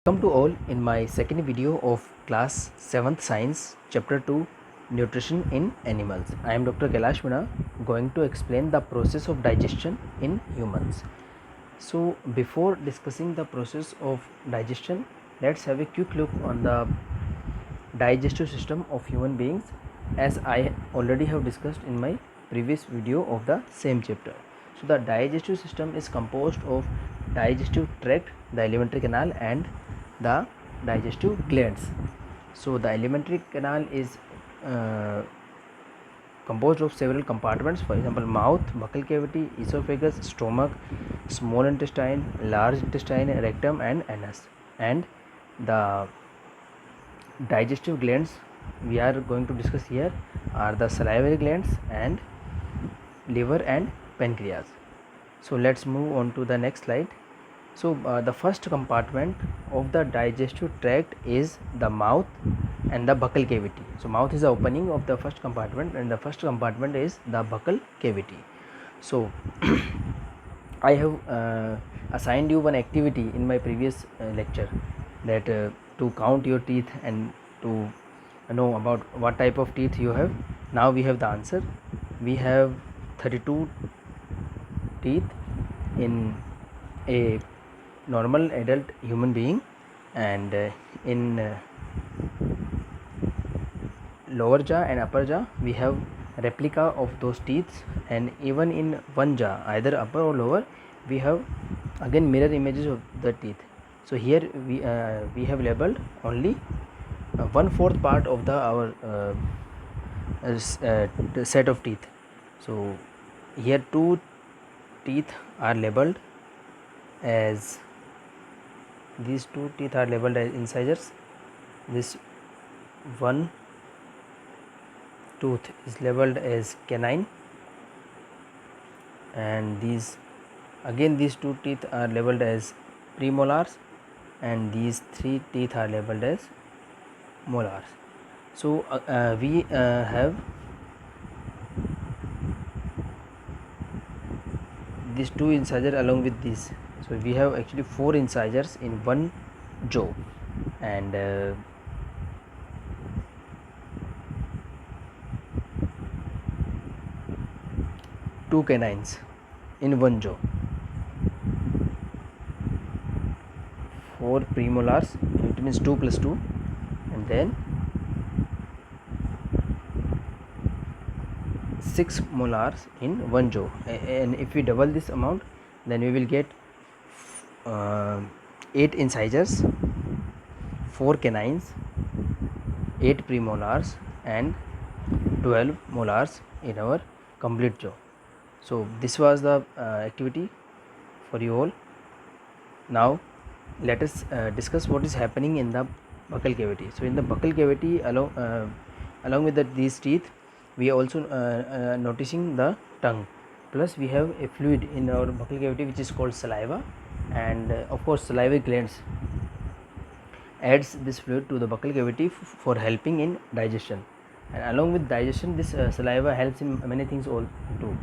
Welcome to all in my second video of class 7th science chapter 2 nutrition in animals. I am Dr. Kailash Mina going to explain the process of digestion in humans. So before discussing the process of digestion, let's have a quick look on the digestive system of human beings as I already have discussed in my previous video of the same chapter. So the digestive system is composed of digestive tract, the alimentary canal and the digestive glands. So the alimentary canal is composed of several compartments, for example mouth, buccal cavity, esophagus, stomach, small intestine, large intestine, rectum and anus. And the digestive glands we are going to discuss here are the salivary glands and liver and pancreas. So let's move on to the next slide. So the first compartment of the digestive tract is the mouth and the buccal cavity. So mouth is the opening of the first compartment and the first compartment is the buccal cavity. So I have assigned you one activity in my previous lecture that to count your teeth and to know about what type of teeth you have. Now we have the answer. We have 32 teeth in a normal adult human being, and in lower jaw and upper jaw we have replica of those teeth, and even in one jaw, either upper or lower, we have again mirror images of the teeth. So here we have labeled only 1/4 part of the our set of teeth. So here two teeth are labeled as, these two teeth are labeled as incisors. This one tooth is labeled as canine, and these two teeth are labeled as premolars, and these three teeth are labeled as molars. So we have these two incisors along with these. So we have actually 4 incisors in one jaw, and two canines in one jaw, 4 premolars, it means 2 plus 2, and then 6 molars in one jaw. And if we double this amount, then we will get 8 incisors, 4 canines, 8 premolars and 12 molars in our complete jaw. So this was the activity for you all. Now let us discuss what is happening in the buccal cavity. So in the buccal cavity, along with these teeth, we are also noticing the tongue, plus we have a fluid in our buccal cavity which is called saliva, and of course salivary glands adds this fluid to the buccal cavity for helping in digestion. And along with digestion, this saliva helps in many things all too.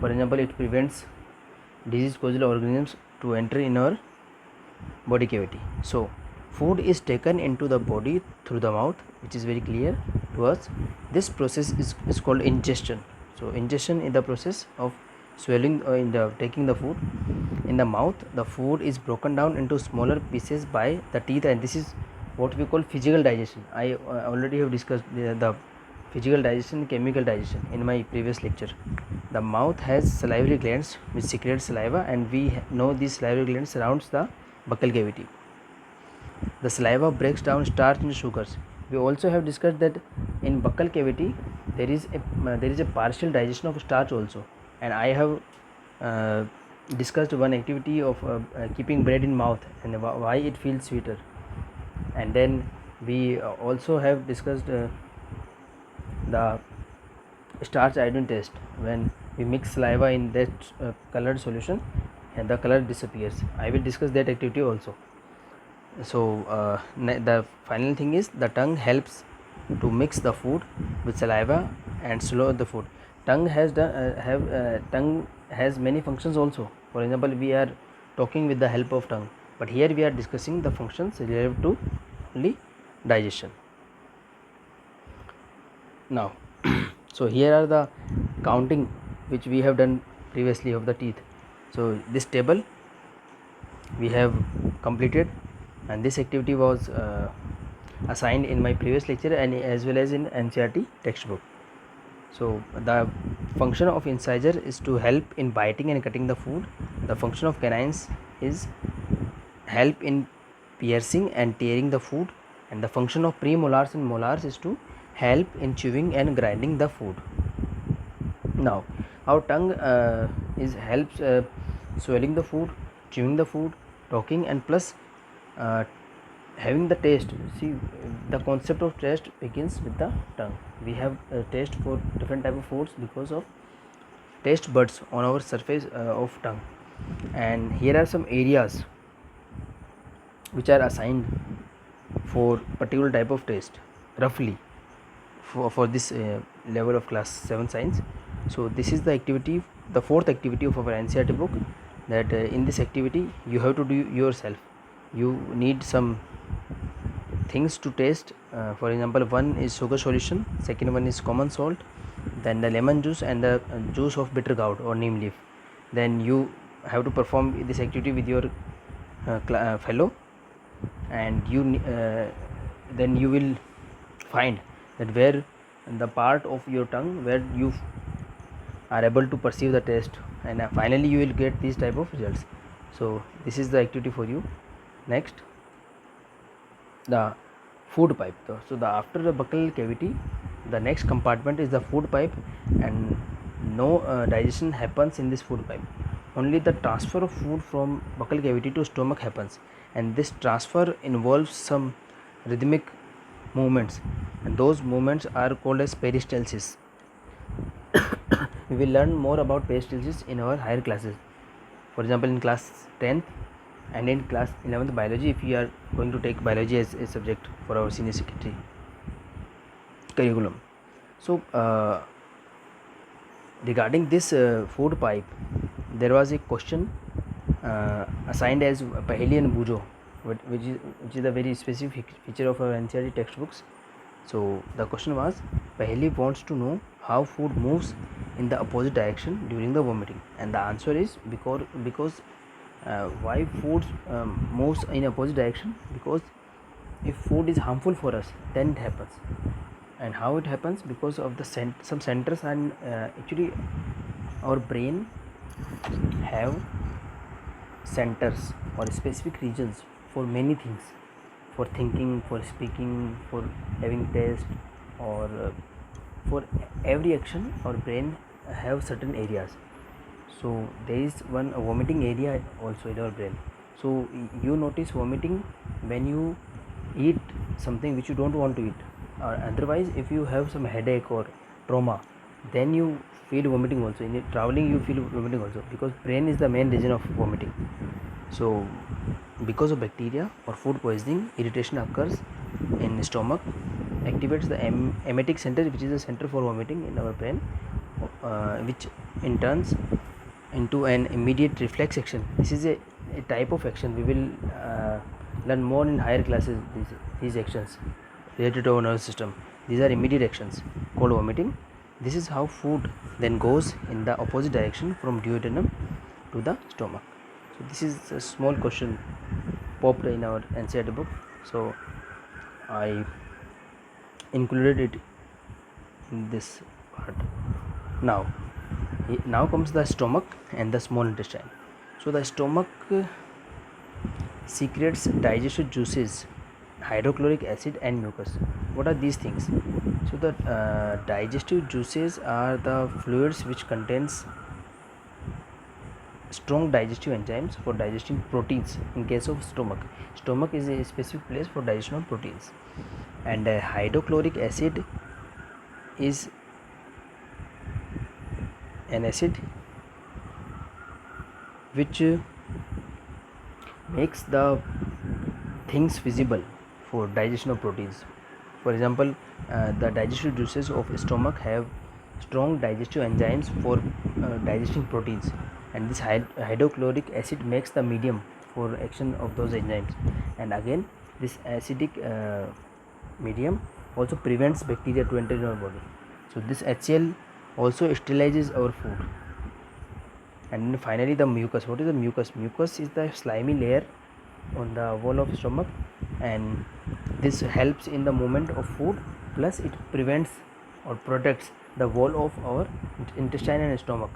For example, it prevents disease causal organisms to enter in our body cavity. So food is taken into the body through the mouth, which is very clear to us. This process is called ingestion. So ingestion is the process of swallowing in the taking the food in the mouth. The food is broken down into smaller pieces by the teeth, and this is what we call physical digestion. I already have discussed the physical digestion, chemical digestion in my previous lecture. The mouth has salivary glands which secrete saliva, and we know these salivary glands surrounds the buccal cavity. The saliva breaks down starch into sugars. We also have discussed that in buccal cavity there is a partial digestion of starch also, and I have discussed one activity of keeping bread in mouth and why it feels sweeter. And then we also have discussed the starch iodine test, when we mix saliva in that colored solution and the color disappears. I will discuss that activity also. So the final thing is the tongue helps to mix the food with saliva and swallow the food. Tongue has many functions also. For example, we are talking with the help of tongue. but here we are discussing the functions related to only digestion. Now so here are the counting which we have done previously of the teeth. So this table we have completed, and this activity was assigned in my previous lecture and as well as in NCERT textbook. So the function of incisor is to help in biting and cutting the food. The function of canines is help in piercing and tearing the food, and the function of premolars and molars is to help in chewing and grinding the food. Now our tongue is helps swallowing the food, chewing the food, talking, and plus uh, having the taste. See, the concept of taste begins with the tongue. We have a taste for different type of foods because of taste buds on our surface of tongue. And here are some areas which are assigned for particular type of taste roughly for this level of class 7 science. So this is the activity, the fourth activity of our NCERT book, that in this activity you have to do yourself. You need some things to taste. For example, one is sugar solution, second one is common salt, then the lemon juice and the juice of bitter gourd or neem leaf. Then you have to perform this activity with your fellow, and then you will find that where the part of your tongue where you are able to perceive the taste, and finally you will get these type of results. So this is the activity for you. Next, the food pipe. So the after the buccal cavity, the next compartment is the food pipe, and no digestion happens in this food pipe. Only the transfer of food from buccal cavity to stomach happens, and this transfer involves some rhythmic movements, and those movements are called as peristalsis. We will learn more about peristalsis in our higher classes. For example, in class 10th and in class 11th biology, if we are going to take biology as a subject for our senior secondary curriculum. So regarding this food pipe, there was a question assigned as Paheli and Bujo, which is a very specific feature of our NCERT textbooks. So the question was, Paheli wants to know how food moves in the opposite direction during the vomiting, and the answer is because why food moves in opposite direction, because if food is harmful for us, then it happens. And how it happens? Because of the some centers, and actually our brain have centers or specific regions for many things, for thinking, for speaking, for having taste, or for every action our brain have certain areas. So there is one vomiting area also in our brain. So you notice vomiting when you eat something which you don't want to eat, or otherwise if you have some headache or trauma, then you feel vomiting also. In traveling you feel vomiting also, because brain is the main region of vomiting. So because of bacteria or food poisoning, irritation occurs in stomach, activates the emetic center, which is the center for vomiting in our brain, which in turns into an immediate reflex action. This is a type of action we will learn more in higher classes. These actions related to our nervous system, these are immediate actions called vomiting. This is how food then goes in the opposite direction from duodenum to the stomach. So this is a small question popped in our NCERT book, so I included it in this part. Now comes the stomach and the small intestine. So the stomach secretes digestive juices, hydrochloric acid and mucus. What are these things? So the digestive juices are the fluids which contains strong digestive enzymes for digesting proteins. In case of stomach is a specific place for digestion of proteins, and hydrochloric acid is an acid which makes the things visible for digestion of proteins. For example, the digestive juices of stomach have strong digestive enzymes for digesting proteins, and this hydrochloric acid makes the medium for action of those enzymes. And again, this acidic medium also prevents bacteria to enter in our body. So this HCl also sterilizes our food. And then finally the mucus. What is the mucus? Mucus is the slimy layer on the wall of stomach, and this helps in the movement of food, plus it prevents or protects the wall of our intestine and stomach,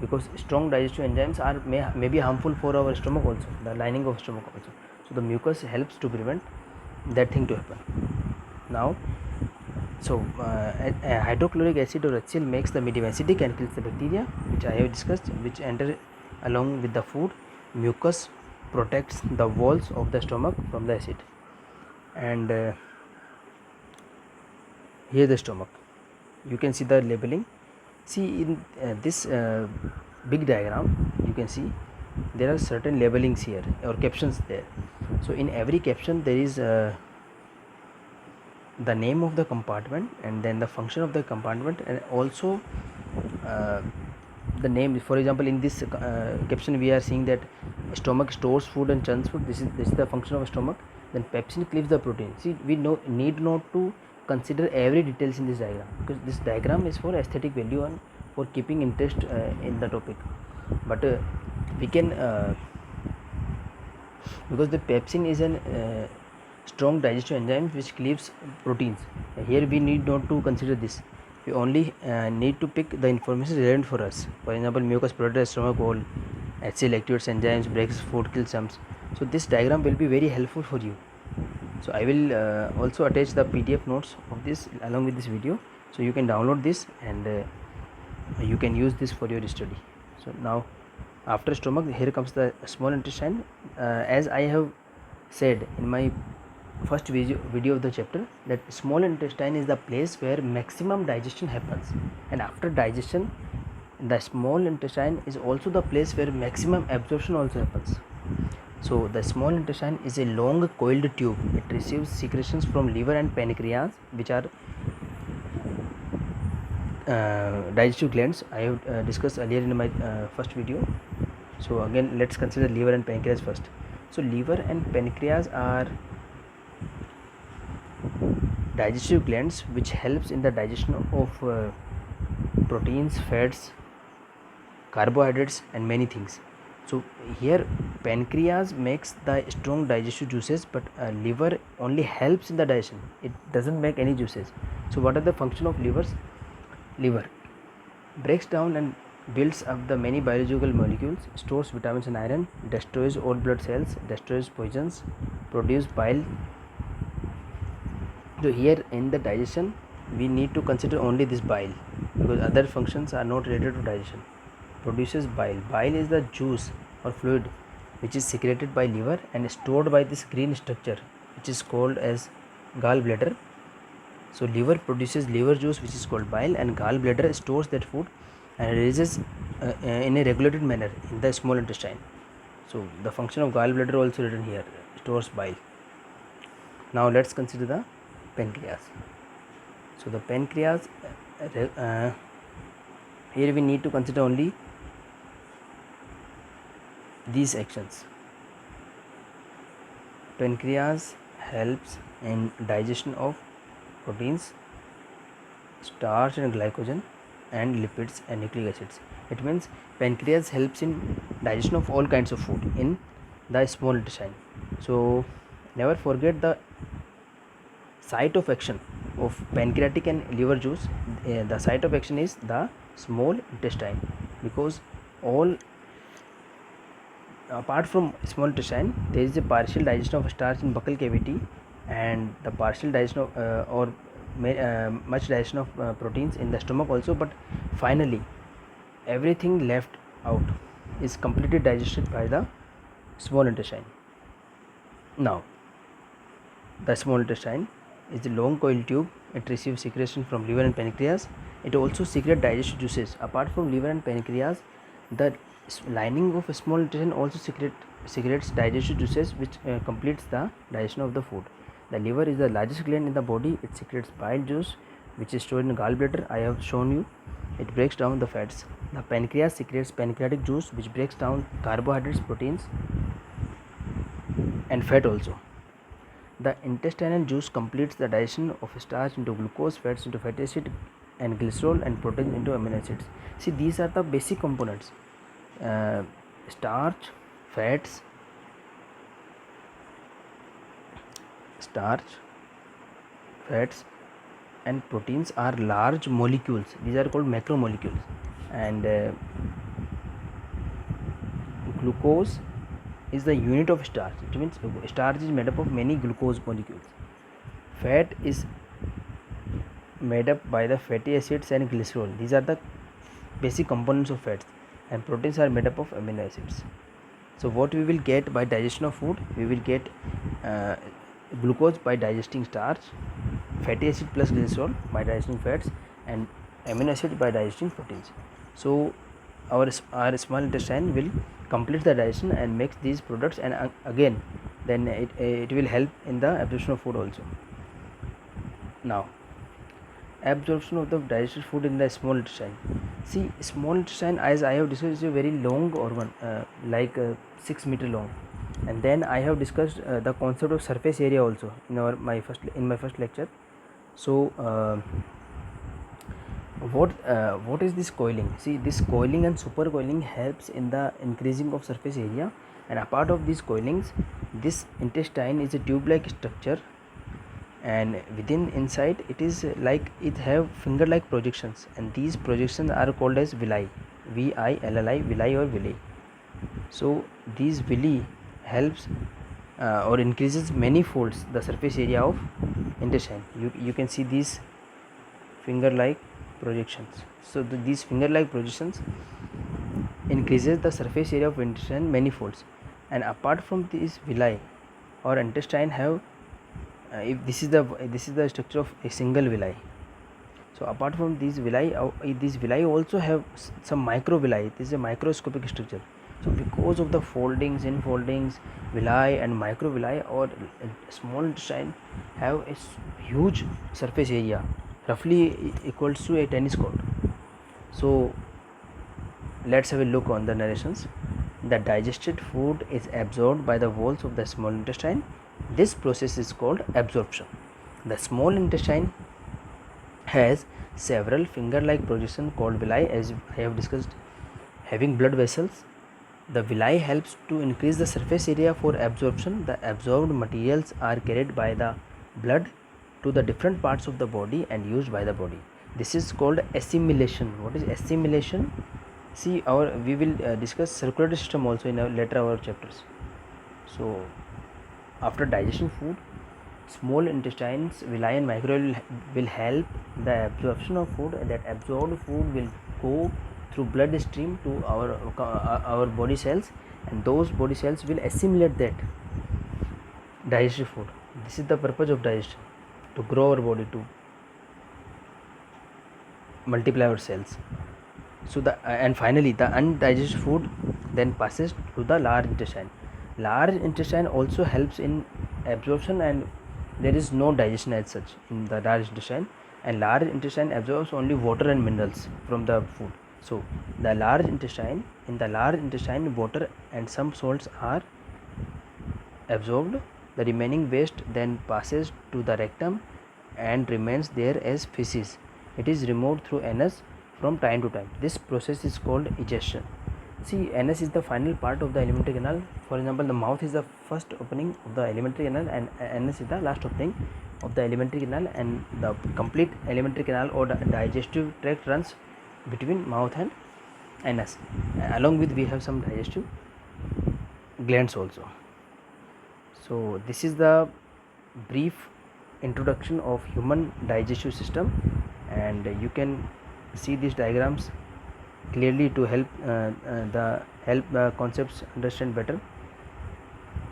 because strong digestive enzymes are may be harmful for our stomach also, the lining of stomach also. So the mucus helps to prevent that thing to happen. Now, so hydrochloric acid or HCl makes the medium acidic and kills the bacteria, which I have discussed, which enter along with the food. Mucus protects the walls of the stomach from the acid. And here the stomach, you can see the labeling. See in this big diagram, you can see there are certain labelings here or captions there. So in every caption there is the name of the compartment, and then the function of the compartment, and also the name. For example, in this caption we are seeing that stomach stores food and churns food. This is the function of a stomach. Then pepsin cleaves the protein. See, we need not to consider every details in this diagram, because this diagram is for aesthetic value and for keeping interest in the topic. But we can because the pepsin is an strong digestive enzyme which cleaves proteins. Here we need not to consider this. We only need to pick the information relevant for us. For example, mucus protects stomach wall, HCl activates enzymes, breaks food, kills germs. So this diagram will be very helpful for you. So I will also attach the PDF notes of this along with this video, so you can download this and you can use this for your study. So now, after stomach, here comes the small intestine. As I have said in my first video of the chapter, that small intestine is the place where maximum digestion happens, and after digestion the small intestine is also the place where maximum absorption also happens. So the small intestine is a long coiled tube. It receives secretions from liver and pancreas, which are digestive glands. I have discussed earlier in my first video. So again, let's consider liver and pancreas first. So liver and pancreas are digestive glands which helps in the digestion of proteins, fats, carbohydrates and many things. So here pancreas makes the strong digestive juices, but liver only helps in the digestion. It doesn't make any juices. So what are the function of livers? Liver breaks down and builds up the many biological molecules, stores vitamins and iron, destroys old blood cells, destroys poisons, produce bile. So here in the digestion we need to consider only this bile, because other functions are not related to digestion. Produces bile. Bile is the juice or fluid which is secreted by liver and stored by this green structure which is called as gallbladder. So liver produces liver juice which is called bile, and gallbladder stores that food and releases in a regulated manner in the small intestine. So the function of gallbladder also written here, stores bile. Now let's consider the pancreas. So the pancreas, here we need to consider only these actions. Pancreas helps in digestion of proteins, starch and glycogen, and lipids and nucleic acids. It means pancreas helps in digestion of all kinds of food in the small intestine. So never forget the site of action of pancreatic and liver juice. The site of action is the small intestine, because all apart from small intestine there is a partial digestion of starch in buccal cavity, and the partial digestion of much digestion of proteins in the stomach also, but finally everything left out is completely digested by the small intestine. Now the small intestine is a long coiled tube. It receives secretion from liver and pancreas. It also secretes digestive juices. Apart from liver and pancreas, the lining of a small intestine also secretes digestive juices, which completes the digestion of the food. The liver is the largest gland in the body. It secretes bile juice which is stored in the gallbladder. I have shown you. It breaks down the fats. The pancreas secretes pancreatic juice which breaks down carbohydrates, proteins, and fat also. The intestinal juice completes the digestion of starch into glucose, fats into fatty acid, and glycerol, and proteins into amino acids. See, these are the basic components. Starch, fats, and proteins are large molecules. These are called macromolecules. And glucose is the unit of starch. It means starch is made up of many glucose molecules. Fat is made up by the fatty acids and glycerol. These are the basic components of fats, and proteins are made up of amino acids. So what we will get by digestion of food? We will get glucose by digesting starch, fatty acid plus glycerol by digesting fats, and amino acid by digesting proteins. So our small intestine will complete the digestion and makes these products, and again then it will help in the absorption of food also. Now, absorption of the digested food in the small intestine. See, small intestine, as I have discussed, is a very long organ, like 6 meter long. And then I have discussed the concept of surface area also in my first lecture. So what is this coiling? See, this coiling and super coiling helps in the increasing of surface area, and a part of these coilings, this intestine is a tube like structure, and within inside it is like it have finger like projections, and these projections are called as villi, villi, villi or villi. So these villi helps or increases many folds the surface area of intestine. You can see these finger like projections. So these finger like projections increases the surface area of intestine many folds, and apart from these villi, our intestine have if this is the structure of a single villi. So apart from these villi also have some microvilli. This is a microscopic structure. So because of the foldings, infoldings, villi and microvilli, or small intestine have a huge surface area, roughly equals to a tennis court. So let's have a look on the narrations. The digested food is absorbed by the walls of the small intestine. This process is called absorption. The small intestine has several finger-like projections called villi, as I have discussed. Having blood vessels, the villi helps to increase the surface area for absorption. The absorbed materials are carried by the blood to the different parts of the body and used by the body. This is called assimilation. What is assimilation? See, we will discuss circulatory system also in later our chapters. So after digestion food, small intestines, villi and microvilli will help the absorption of food. That absorbed food will go through blood stream to our body cells, and those body cells will assimilate that digested food. This is the purpose of digestion, to grow our body, to multiply our cells. So and finally the undigested food then passes to the large intestine. Large intestine also helps in absorption, and there is no digestion as such in the large intestine, and large intestine absorbs only water and minerals from the food. So in the large intestine water and some salts are absorbed. The remaining waste then passes to the rectum and remains there as feces. It is removed through anus from time to time. This process is called egestion. See, anus is the final part of the alimentary canal. For example, the mouth is the first opening of the alimentary canal, and anus is the last opening of the alimentary canal, and the complete alimentary canal or the digestive tract runs between mouth and anus. Along with, we have some digestive glands also. So this is the brief introduction of human digestive system, and you can see these diagrams clearly to help the concepts understand better.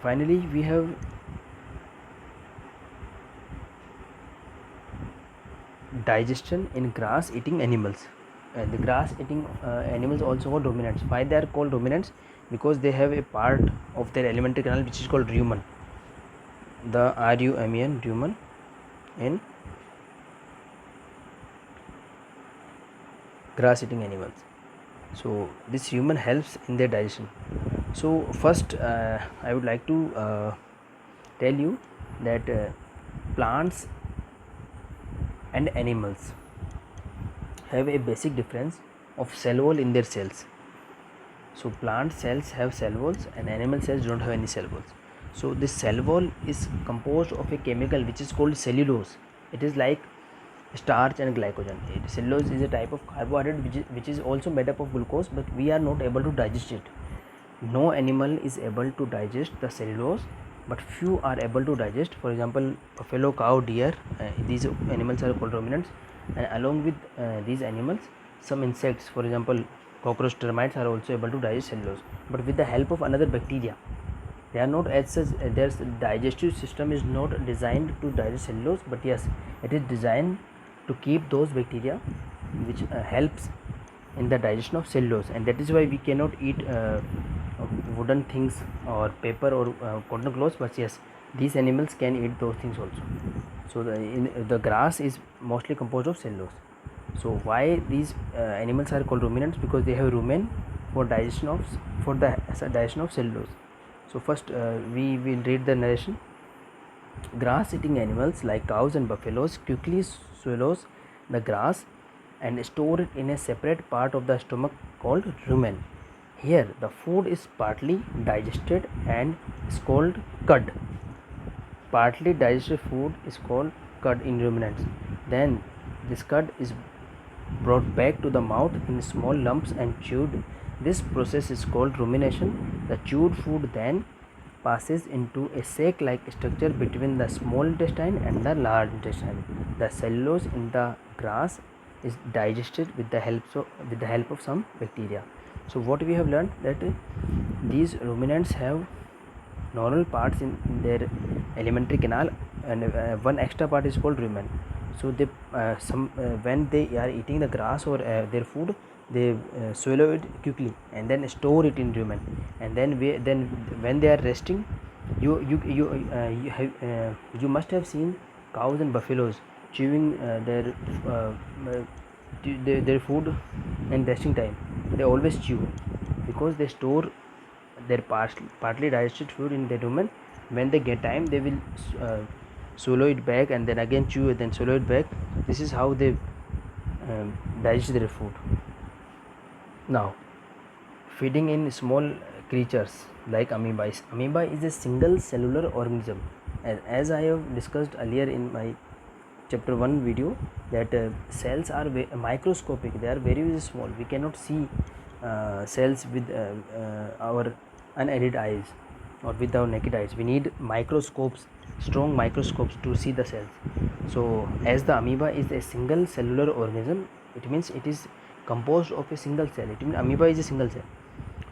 Finally, we have digestion in grass eating animals. The grass eating animals also called ruminants. Why they are called ruminants? Because they have a part of their alimentary canal which is called rumen, the rumen, rumen in grass eating animals. So this rumen helps in their digestion. So first I would like to tell you that plants and animals have a basic difference of cell wall in their cells. So plant cells have cell walls and animal cells don't have any cell walls. So this cell wall is composed of a chemical which is called cellulose. It is like starch and glycogen. Cellulose is a type of carbohydrate which is also made up of glucose, but we are not able to digest it. No animal is able to digest the cellulose, but few are able to digest. For example, buffalo, cow, deer, these animals are called ruminants, and along with these animals, some insects, for example cockroach, termites, are also able to digest cellulose, but with the help of another bacteria. They are not as such, their digestive system is not designed to digest cellulose, but yes, it is designed to keep those bacteria which helps in the digestion of cellulose, and that is why we cannot eat wooden things or paper or cotton clothes, but yes, these animals can eat those things also. So the grass is mostly composed of cellulose. So why these animals are called ruminants? Because they have rumen for digestion of cellulose. So first we will read the narration. Grass eating animals like cows and buffaloes quickly swallows the grass and store it in a separate part of the stomach called rumen. Here the food is partly digested and is called cud. Partly digested food is called cud in ruminants. Then this cud is brought back to the mouth in small lumps and chewed. This process is called rumination. The chewed food then passes into a sac-like structure between the small intestine and the large intestine. The cellulose in the grass is digested with the help of some bacteria. So what we have learned, that these ruminants have normal parts in their alimentary canal, and one extra part is called rumen. So they when they are eating the grass or their food, they swallow it quickly and then store it in rumen, and then when they are resting, you must have seen cows and buffaloes chewing their food in resting time. They always chew because they store their partly digested food in their rumen. When they get time, they will swallow it back and then again chew it, then swallow it back. This is how they digest their food. Now, feeding in small creatures like amoeba. Amoeba is a single cellular organism, as I have discussed earlier in my chapter 1 video, that cells are microscopic. They are very small. We cannot see cells with our unaided eyes or with our naked eyes. We need microscopes, strong microscopes, to see the cells. So as the amoeba is a single cellular organism, it means it is composed of a single cell. It means amoeba is a single cell.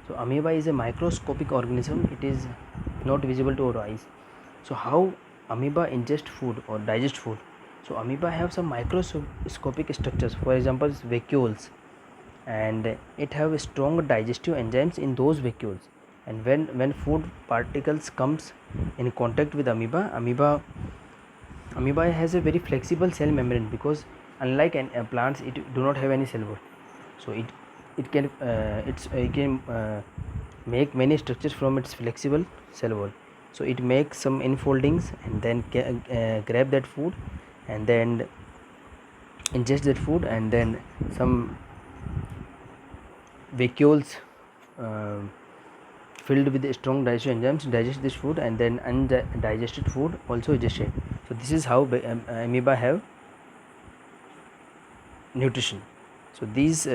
So amoeba is a microscopic organism. It is not visible to our eyes. So how amoeba ingest food or digest food? So amoeba have some microscopic structures, for example vacuoles, and it have strong digestive enzymes in those vacuoles, and when food particles comes in contact with amoeba has a very flexible cell membrane, because unlike plants, it do not have any cell wall. So it can make many structures from its flexible cell wall. So it makes some infoldings and then grab that food and then ingest that food, and then some vacuoles filled with strong digestive enzymes digest this food, and then undigested food also digested. So this is how amoeba have nutrition. So this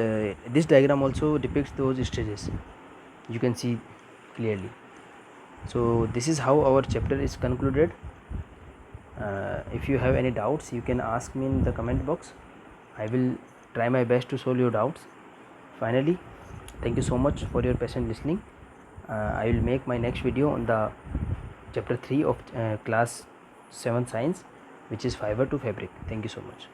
diagram also depicts those stages, you can see clearly. So this is how our chapter is concluded. If you have any doubts, you can ask me in the comment box. I will try my best to solve your doubts. Finally, thank you so much for your patient listening. I will make my next video on the chapter 3 of class 7 science, which is fiber to fabric. Thank you so much.